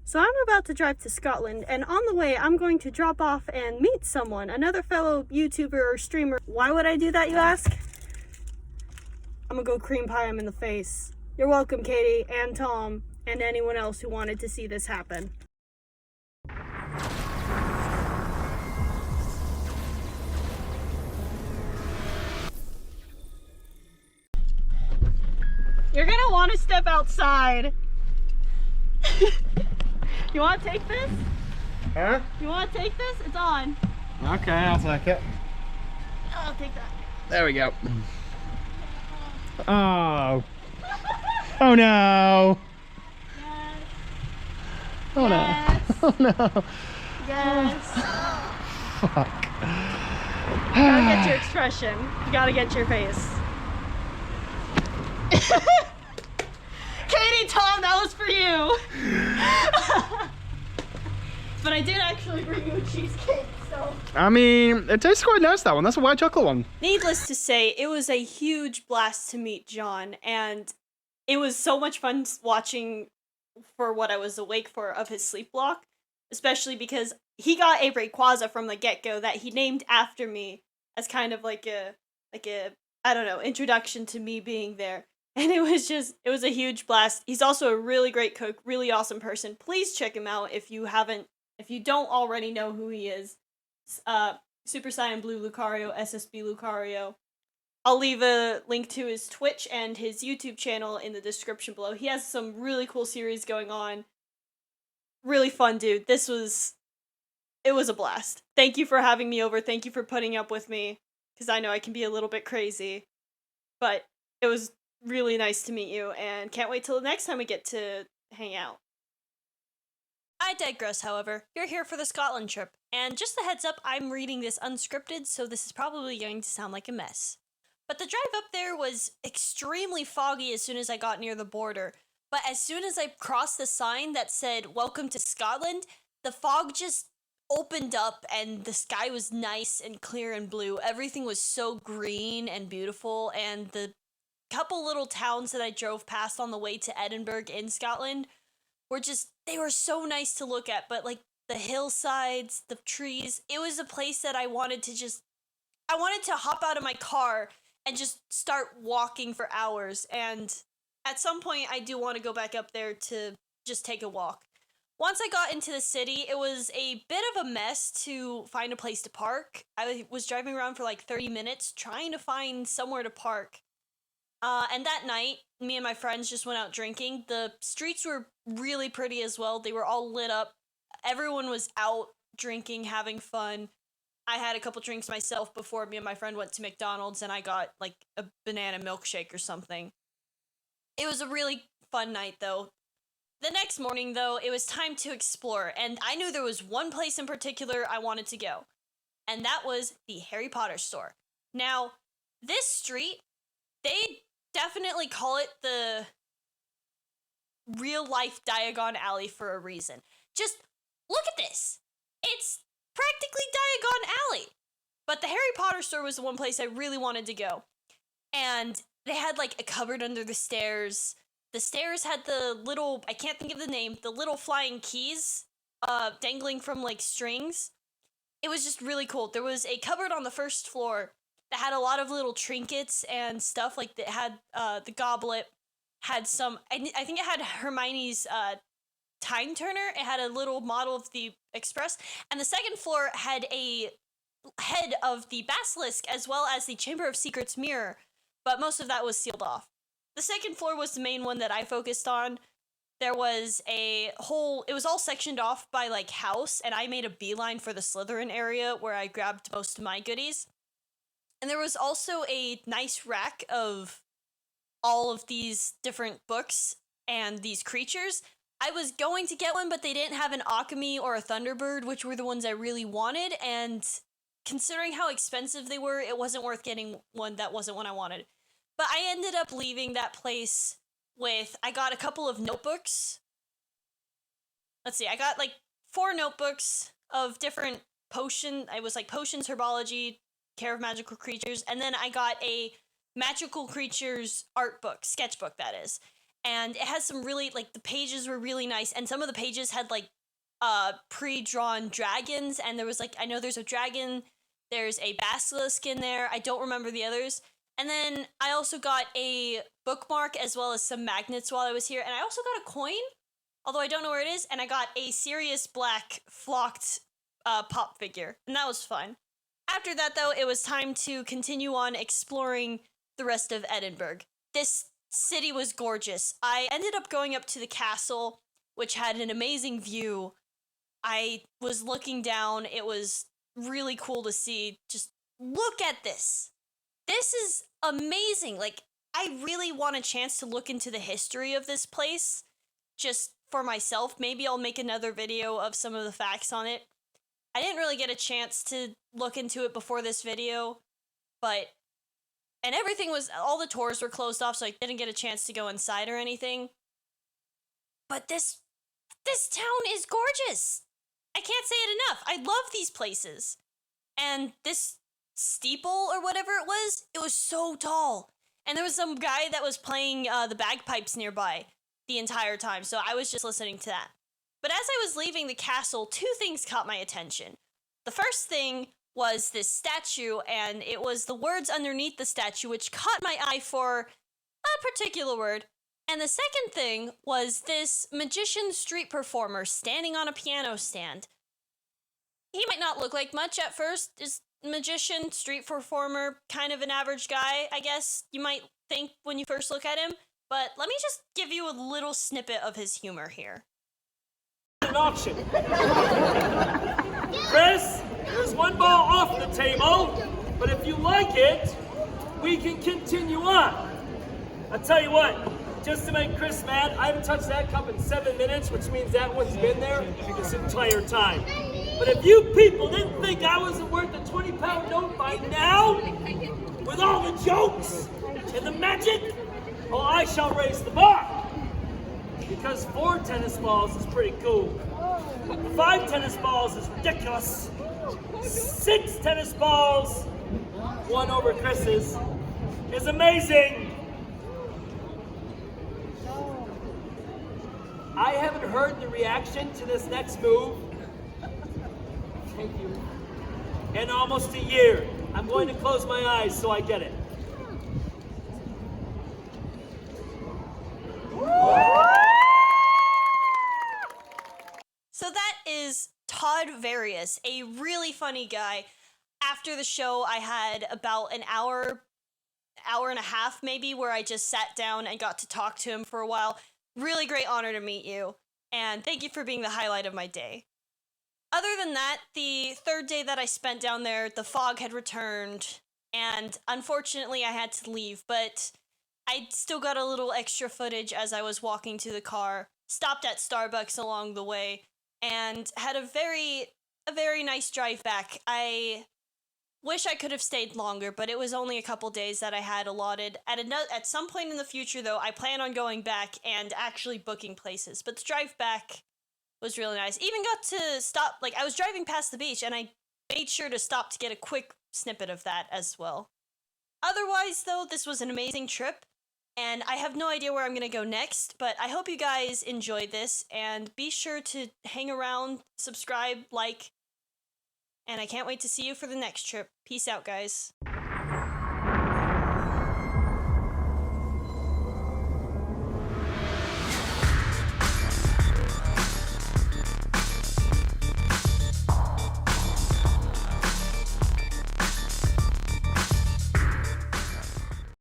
So I'm about to drive to Scotland, and on the way I'm going to drop off and meet someone, another fellow YouTuber or streamer. Why would I do that, you ask? I'm gonna go cream pie him in the face. You're welcome, Katie and Tom and anyone else who wanted to see this happen. You're gonna want to step outside. You want to take this? Huh? You want to take this? It's on. Okay, I'll take it. I'll take that. There we go. Oh. Oh no. Yes. Oh Yes. no. Oh no. Yes. Fuck. You gotta get your expression. You gotta get your face. Katie, Tom, that was for you. But I did actually bring you a cheesecake, so. I mean, it tastes quite nice, that one. That's a white chocolate one. Needless to say, it was a huge blast to meet John, and it was so much fun watching for what I was awake for of his sleep block, especially because he got a Rayquaza from the get-go that he named after me as kind of like a I don't know, introduction to me being there. And it was a huge blast. He's also a really great cook, really awesome person. Please check him out if you don't already know who he is. Super Saiyan Blue Lucario, SSB Lucario. I'll leave a link to his Twitch and his YouTube channel in the description below. He has some really cool series going on. Really fun dude. It was a blast. Thank you for having me over. Thank you for putting up with me, because I know I can be a little bit crazy. But it was really nice to meet you, and can't wait till the next time we get to hang out. I digress, however. You're here for the Scotland trip, and just a heads up, I'm reading this unscripted, so this is probably going to sound like a mess. But the drive up there was extremely foggy as soon as I got near the border, but as soon as I crossed the sign that said, "Welcome to Scotland," the fog just opened up and the sky was nice and clear and blue. Everything was so green and beautiful, and the couple little towns that I drove past on the way to Edinburgh in Scotland they were so nice to look at, but like the hillsides, the trees, it was a place that I wanted to hop out of my car and just start walking for hours, and at some point I do want to go back up there to just take a walk. Once I got into the city, it was a bit of a mess to find a place to park. I was driving around for like 30 minutes trying to find somewhere to park. And that night, me and my friends just went out drinking. The streets were really pretty as well. They were all lit up. Everyone was out drinking, having fun. I had a couple drinks myself before me and my friend went to McDonald's, and I got like a banana milkshake or something. It was a really fun night, though. The next morning, though, it was time to explore, and I knew there was one place in particular I wanted to go, and that was the Harry Potter store. Now, this street, they definitely call it the real-life Diagon Alley for a reason. Just look at this. It's practically Diagon Alley. But the Harry Potter store was the one place I really wanted to go. And they had like a cupboard under the stairs. The stairs had the little, I can't think of the name, the little flying keys dangling from like strings. It was just really cool. There was a cupboard on the first floor that had a lot of little trinkets and stuff. Like it had the goblet, had some, I think it had Hermione's time turner. It had a little model of the Express. And the second floor had a head of the basilisk as well as the Chamber of Secrets mirror. But most of that was sealed off. The second floor was the main one that I focused on. There was it was all sectioned off by like house, and I made a beeline for the Slytherin area where I grabbed most of my goodies. And there was also a nice rack of all of these different books and these creatures. I was going to get one, but they didn't have an Akami or a Thunderbird, which were the ones I really wanted, and considering how expensive they were, it wasn't worth getting one that wasn't one I wanted. But I ended up leaving that place I got a couple of notebooks. Let's see, I got like 4 notebooks of different it was like potions, herbology, care of magical creatures, and then I got a magical creatures art book, sketchbook that is. and it has some really, like, the pages were really nice, and some of the pages had, like, pre-drawn dragons, and there was, like, I know there's a dragon, there's a basilisk in there, I don't remember the others, and then I also got a bookmark as well as some magnets while I was here, and I also got a coin, although I don't know where it is, and I got a Sirius Black flocked pop figure, and that was fun. After that, though, it was time to continue on exploring the rest of Edinburgh. This city was gorgeous. I ended up going up to the castle, which had an amazing view. I was looking down. It was really cool to see. Just look at this. This is amazing. Like, I really want a chance to look into the history of this place just for myself. Maybe I'll make another video of some of the facts on it. I didn't really get a chance to look into it before this video, and everything was, all the tours were closed off, so I didn't get a chance to go inside or anything. But this town is gorgeous. I can't say it enough. I love these places. And this steeple or whatever it was so tall. And there was some guy that was playing the bagpipes nearby the entire time, so I was just listening to that. But as I was leaving the castle, two things caught my attention. The first thing was this statue, and it was the words underneath the statue which caught my eye for a particular word. And the second thing was this magician street performer standing on a piano stand. He might not look like much at first, is magician, street performer, kind of an average guy, I guess you might think when you first look at him. But let me just give you a little snippet of his humor here. An auction. Chris, there's one ball off the table, but if you like it, we can continue on. I'll tell you what, just to make Chris mad, I haven't touched that cup in 7 minutes, which means that one's been there this entire time. But if you people didn't think I wasn't worth a 20-pound note by now, with all the jokes and the magic, well, I shall raise the bar. Because 4 tennis balls is pretty cool. 5 tennis balls is ridiculous. 6 tennis balls, 1 over Chris's, is amazing. I haven't heard the reaction to this next move. Thank you. In almost a year. I'm going to close my eyes so I get it. So that is Todd Various, a really funny guy. After the show, I had about an hour and a half maybe, where I just sat down and got to talk to him for a while. Really great honor to meet you, and thank you for being the highlight of my day. Other than that, the third day that I spent down there, the fog had returned, and unfortunately I had to leave, but I still got a little extra footage as I was walking to the car, stopped at Starbucks along the way, and had a very nice drive back. I wish I could have stayed longer, but it was only a couple days that I had allotted. At some point in the future, though, I plan on going back and actually booking places. But the drive back was really nice. Even got to stop, like, I was driving past the beach, and I made sure to stop to get a quick snippet of that as well. Otherwise, though, this was an amazing trip, and I have no idea where I'm going to go next, but I hope you guys enjoyed this, and be sure to hang around, subscribe, like, and I can't wait to see you for the next trip. Peace out, guys.